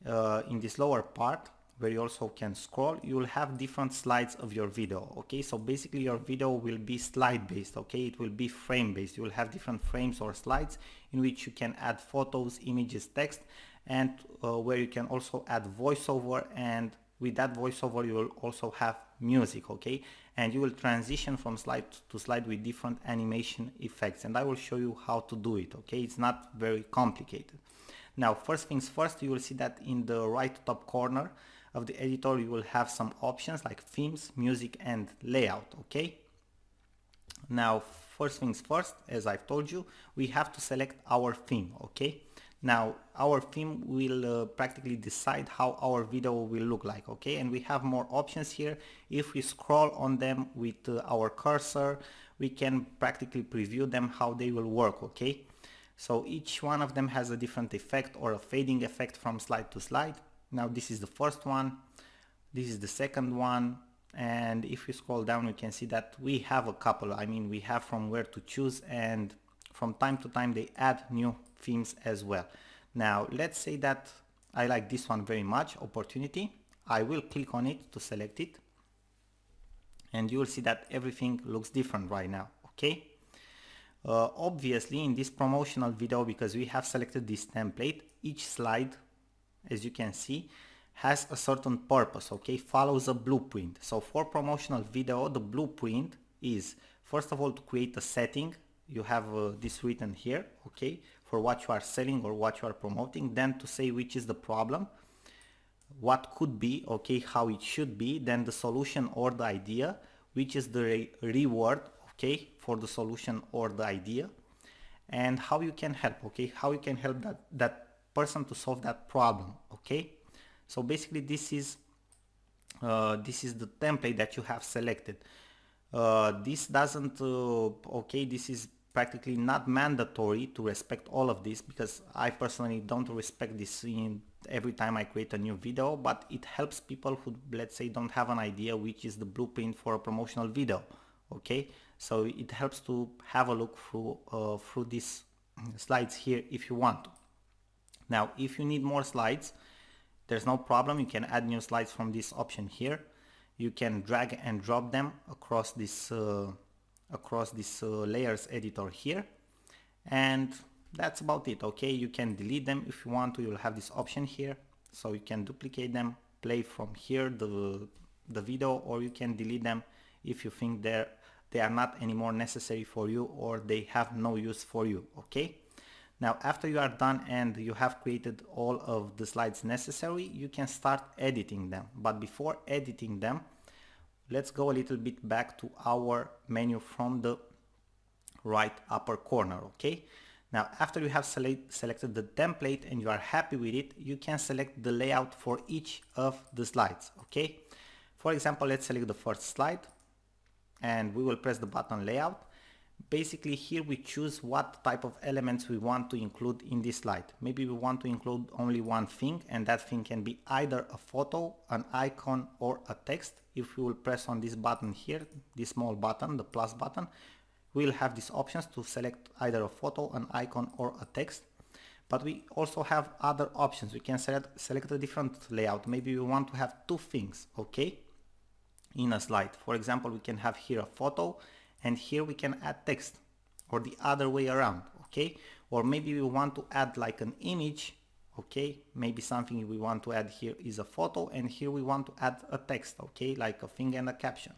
in this lower part where you also can scroll, you will have different slides of your video, okay? So basically your video will be slide based, okay? It will be frame based. You will have different frames or slides in which you can add photos, images, text, and where you can also add voiceover, and with that voiceover you will also have music, okay? And you will transition from slide to slide with different animation effects, and I will show you how to do it, okay? It's not very complicated. Now first things first, you will see that in the right top corner of the editor you will have some options like themes, music, and layout, okay? Now first things first, as I've told you, we have to select our theme, okay? Now our theme will practically decide how our video will look like, okay? And we have more options here. If we scroll on them with our cursor, we can practically preview them how they will work, okay? So each one of them has a different effect or a fading effect from slide to slide. Now this is the first one, this is the second one, and if we scroll down we can see that we have a couple. I mean, we have from where to choose, and from time to time they add new themes as well. Now let's say that I like this one very much, opportunity. I will click on it to select it, and you will see that everything looks different right now, okay? Obviously in this promotional video, because we have selected this template, each slide, as you can see, has a certain purpose, okay? Follows a blueprint. So for promotional video, the blueprint is first of all to create a setting. You have this written here, okay, for what you are selling or what you are promoting. Then to say which is the problem, what could be, okay, how it should be, then the solution or the idea, which is the reward, okay, for the solution or the idea, and how you can help, okay, how you can help that person to solve that problem, okay? So basically this is the template that you have selected. This doesn't okay, this is practically not mandatory to respect all of this, because I personally don't respect this in every time I create a new video, but it helps people who, let's say, don't have an idea which is the blueprint for a promotional video, okay? So it helps to have a look through these slides here if you want to. Now if you need more slides, there's no problem, you can add new slides from this option here. You can drag and drop them across this layers editor here, and that's about it, okay? You can delete them if you want to. You'll have this option here, so you can duplicate them, play from here the video, or you can delete them if you think they are not anymore necessary for you or they have no use for you, okay? Now after you are done and you have created all of the slides necessary, you can start editing them. But before editing them, let's go a little bit back to our menu from the right upper corner, okay? Now after you have selected the template and you are happy with it, you can select the layout for each of the slides, okay? For example, let's select the first slide and we will press the button layout. Basically here we choose what type of elements we want to include in this slide. Maybe we want to include only one thing, and that thing can be either a photo, an icon, or a text. If we will press on this button here, this small button, the plus button, we'll have these options to select either a photo, an icon, or a text. But we also have other options. We can select a different layout. Maybe we want to have two things, okay, in a slide. For example, we can have here a photo, and here we can add text, or the other way around, okay? Or maybe we want to add like an image, okay? Maybe something we want to add here is a photo, and here we want to add a text, okay? Like a thing and a caption.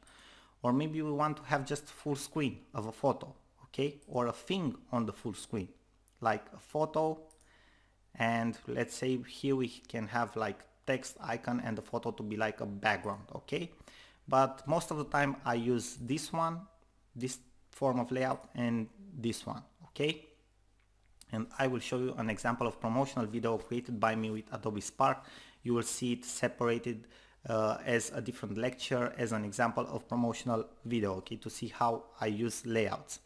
Or maybe we want to have just full screen of a photo, okay? Or a thing on the full screen, like a photo, and let's say here we can have like text, icon, and the photo to be like a background, okay? But most of the time I use this one, this form of layout, and this one, okay? And I will show you an example of promotional video created by me with Adobe Spark. You will see it separated as a different lecture, as an example of promotional video, okay, to see how I use layouts.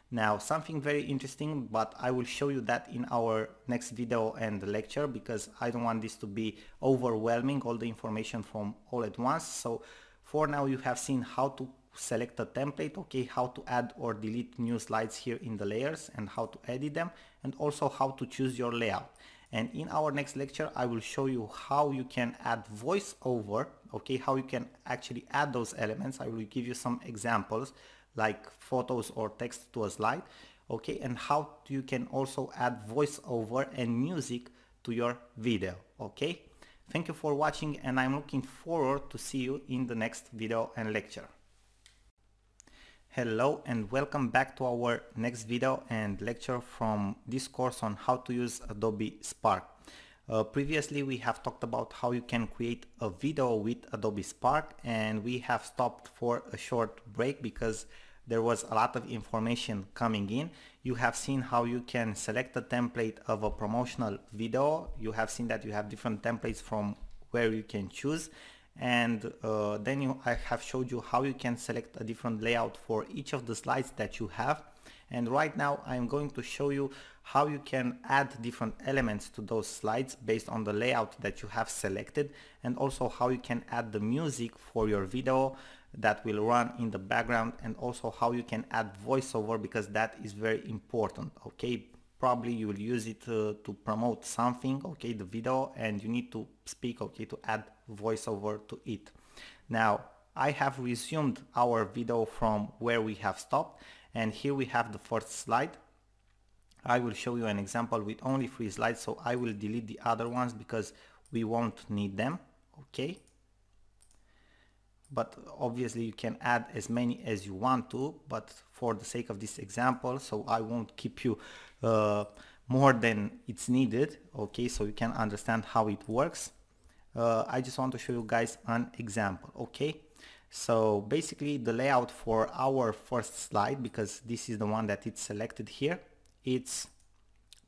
Now, something very interesting, but I will show you that in our next video and lecture, because I don't want this to be overwhelming, all the information from all at once. So for now, you have seen how to select a template, okay, how to add or delete new slides here in the layers and how to edit them, and also how to choose your layout. And in our next lecture, I will show you how you can add voiceover, okay, how you can actually add those elements. I will give you some examples like photos or text to a slide, okay, and how you can also add voiceover and music to your video, okay. Thank you for watching, and I'm looking forward to see you in the next video and lecture. Hello and welcome back to our next video and lecture from this course on how to use Adobe Spark. Previously we have talked about how you can create a video with Adobe Spark, and we have stopped for a short break because there was a lot of information coming in. You have seen how you can select a template of a promotional video. You have seen that you have different templates from where you can choose. And then I have showed you how you can select a different layout for each of the slides that you have. And right now I'm going to show you how you can add different elements to those slides based on the layout that you have selected, and also how you can add the music for your video that will run in the background, and also how you can add voiceover, because that is very important, okay. Probably you will use it to promote something, okay, the video, and you need to speak, okay, to add voiceover to it. Now I have resumed our video from where we have stopped, and here we have the first slide. I will show you an example with only 3 slides, so I will delete the other ones because we won't need them, okay. But obviously you can add as many as you want to, but for the sake of this example, so I won't keep you more than it's needed, okay, so you can understand how it works. I just want to show you guys an example, okay. So basically the layout for our first slide, because this is the one that it's selected here, it's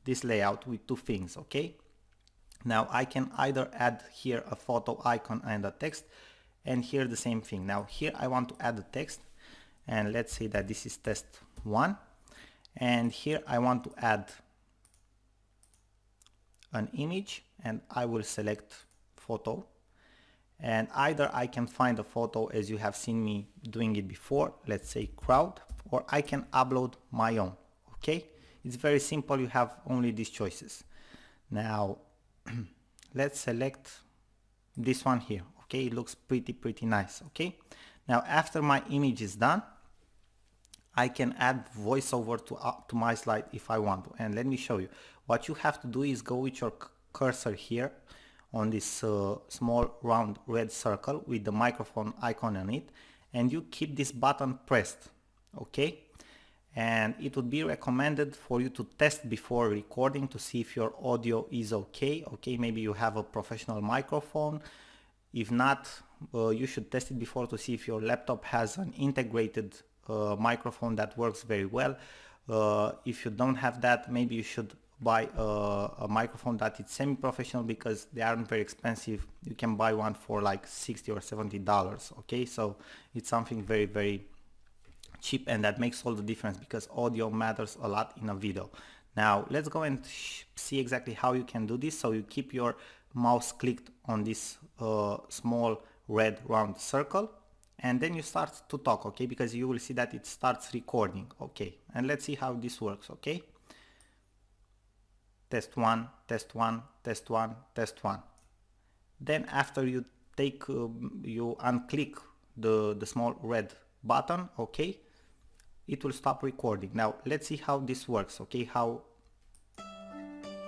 this layout with 2 things, okay. Now I can either add here a photo icon and a text, and here the same thing. Now here I want to add the text, and let's say that this is test 1, and here I want to add an image, and I will select photo, and either I can find a photo as you have seen me doing it before, let's say crowd, or I can upload my own, okay. It's very simple, you have only these choices. Now let's select this one here, okay, it looks pretty nice, okay. Now after my image is done, I can add voiceover to my slide if I want to, and let me show you. What you have to do is go with your cursor here on this small round red circle with the microphone icon on it, and you keep this button pressed, okay. And it would be recommended for you to test before recording to see if your audio is okay, maybe you have a professional microphone. If not, you should test it before to see if your laptop has an integrated microphone that works very well. If you don't have that, maybe you should buy a microphone that is semi-professional, because they aren't very expensive. You can buy one for like $60 or $70, okay. So it's something very cheap, and that makes all the difference, because audio matters a lot in a video. Now let's go and see exactly how you can do this. So you keep your mouse clicked on this small red round circle, and then you start to talk, okay, because you will see that it starts recording, okay. And let's see how this works, okay. Test 1, test 1, test 1, test 1. Then after you take you unclick the small red button, okay, it will stop recording. Now let's see how this works, okay. How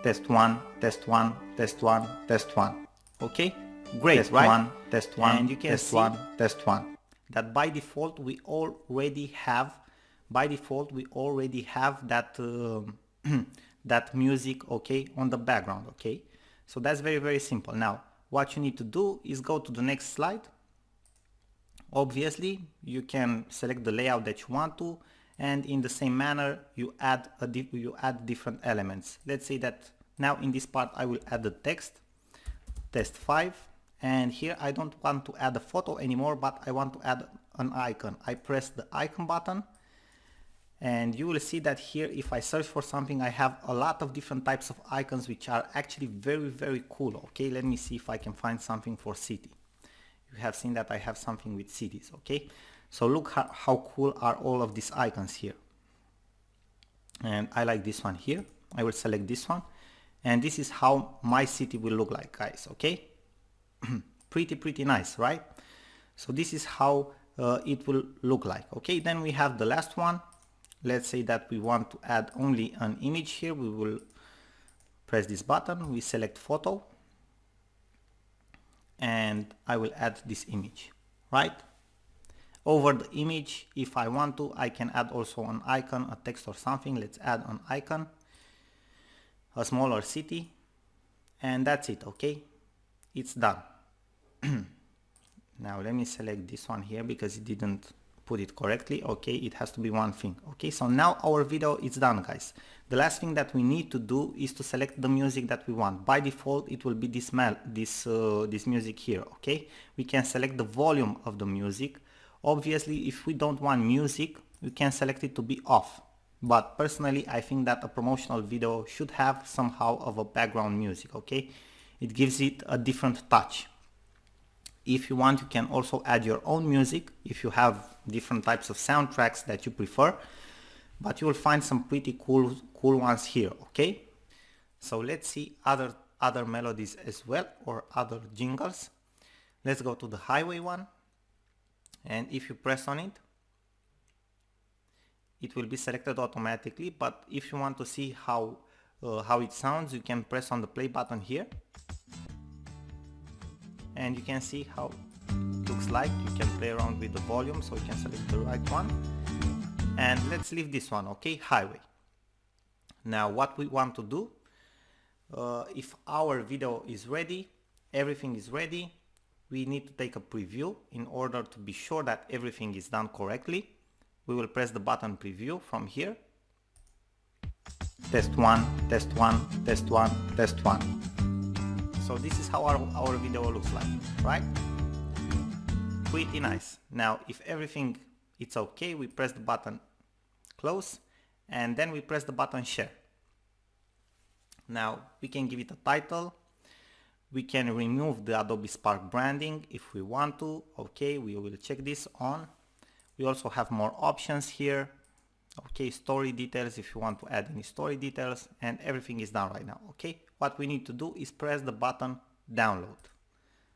test 1, test 1, test 1, test 1, okay. Great, test right? 1, test 1, and you can test see 1, test 1. That by default we already have that that music, okay, on the background, okay. So that's very simple. Now what you need to do is go to the next slide. Obviously you can select the layout that you want to, and in the same manner you add different elements. Let's say that now in this part I will add the text, test 5, and here I don't want to add a photo anymore, but I want to add an icon. I press the icon button, and you will see that here if I search for something I have a lot of different types of icons which are actually very cool. Okay, let me see if I can find something for city. You have seen that I have something with cities. Okay, so look how cool are all of these icons here, and I like this one here. I will select this one, and this is how my city will look like, guys. Okay, pretty nice, right? So this is how it will look like. Okay, then we have the last one. Let's say that we want to add only an image here. We will press this button, we select photo, and I will add this image, right? Over the image, if I want to, I can add also an icon, a text or something. Let's add an icon, a smaller city, and that's it. Okay, it's done. Now let me select this one here because it didn't put it correctly. Okay, it has to be one thing. Okay, so now our video is done, guys. The last thing that we need to do is to select the music that we want. By default it will be this music here. Okay, we can select the volume of the music. Obviously if we don't want music, we can select it to be off, but personally I think that a promotional video should have somehow of a background music. Okay, it gives it a different touch. If you want, you can also add your own music if you have different types of soundtracks that you prefer, but you will find some pretty cool ones here. Okay, so let's see other melodies as well, or other jingles. Let's go to the highway one, and if you press on it, it will be selected automatically, but if you want to see how it sounds, you can press on the play button here, and you can see how it looks like. You can play around with the volume, so you can select the right one, and let's leave this one. Okay, highway. Now what we want to do, if our video is ready, everything is ready, we need to take a preview in order to be sure that everything is done correctly. We will press the button preview from here. Test 1, test 1, test 1, test 1. So this is how our video looks like, right? Pretty nice. Now if everything it's okay, we press the button close, and then we press the button share. Now we can give it a title. We can remove the Adobe Spark branding if we want to. Okay, we will check this on. We also have more options here. Okay, story details if you want to add any story details, and everything is done right now. Okay, what we need to do is press the button download.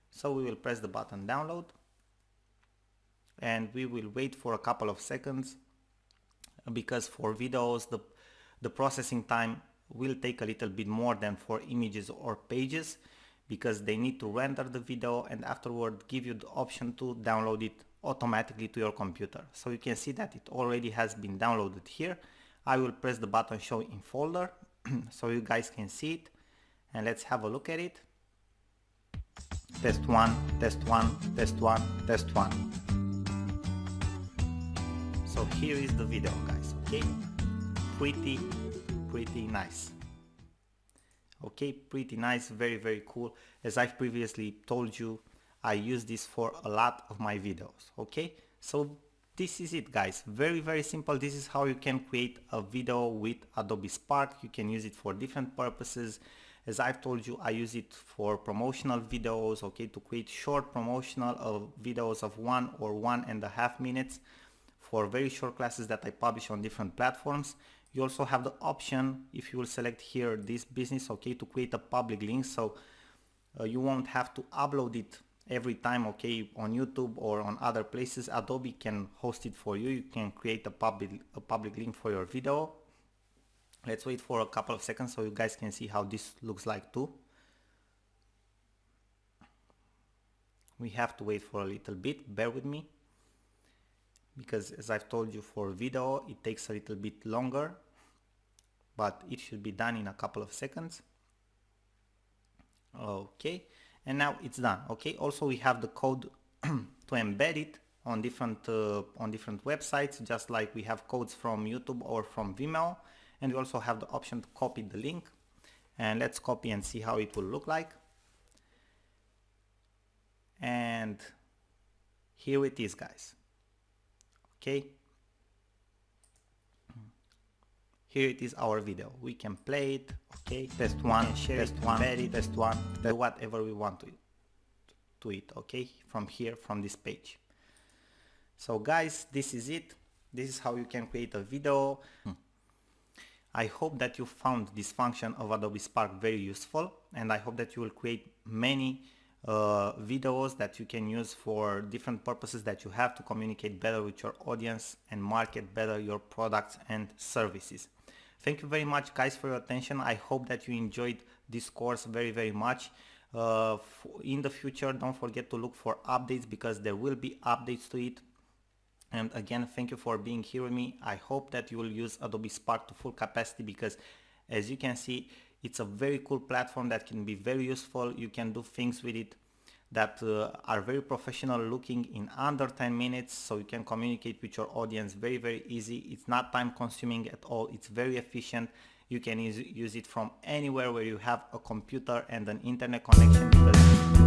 So we will press the button download, and we will wait for a couple of seconds, because for videos the processing time will take a little bit more than for images or pages, because they need to render the video and afterward give you the option to download it automatically to your computer. So you can see that it already has been downloaded here. I will press the button show in folder so you guys can see it, and let's have a look at it. Test 1, test 1, test 1, test 1. So here is the video, guys. Okay, pretty nice. Okay, pretty nice, very cool. As I've previously told you, I use this for a lot of my videos. Okay, so this is it, guys. Very simple. This is how you can create a video with Adobe Spark. You can use it for different purposes. As I've told you, I use it for promotional videos, okay, to create short promotional videos of 1 or 1.5 minutes for very short classes that I publish on different platforms. You also have the option, if you will select here this business, okay, to create a public link, so you won't have to upload it every time, okay, on YouTube or on other places. Adobe can host it for you. You can create a public link for your video. Let's wait for a couple of seconds so you guys can see how this looks like too. We have to wait for a little bit, bear with me, because as I've told you, for video it takes a little bit longer, but it should be done in a couple of seconds. Okay, and now it's done. Okay, also we have the code to embed it. on different websites, just like we have codes from YouTube or from Vimeo. And we also have the option to copy the link, and let's copy and see how it will look like. And here it is, guys. Okay, here it is, our video. We can play it. Okay, test one, share it, test one, do whatever we want to it. Okay, from here, from this page. So guys, this is it. This is how you can create a video. I hope that you found this function of Adobe Spark very useful, and I hope that you will create many videos that you can use for different purposes that you have to communicate better with your audience and market better your products and services. Thank you very much, guys, for your attention. I hope that you enjoyed this course very much. In the future, don't forget to look for updates, because there will be updates to it. And again, thank you for being here with me. I hope that you will use Adobe Spark to full capacity, because as you can see, it's a very cool platform that can be very useful. You can do things with it that are very professional looking in under 10 minutes. So you can communicate with your audience very easy. It's not time consuming at all. It's very efficient. You can use it from anywhere where you have a computer and an internet connection, because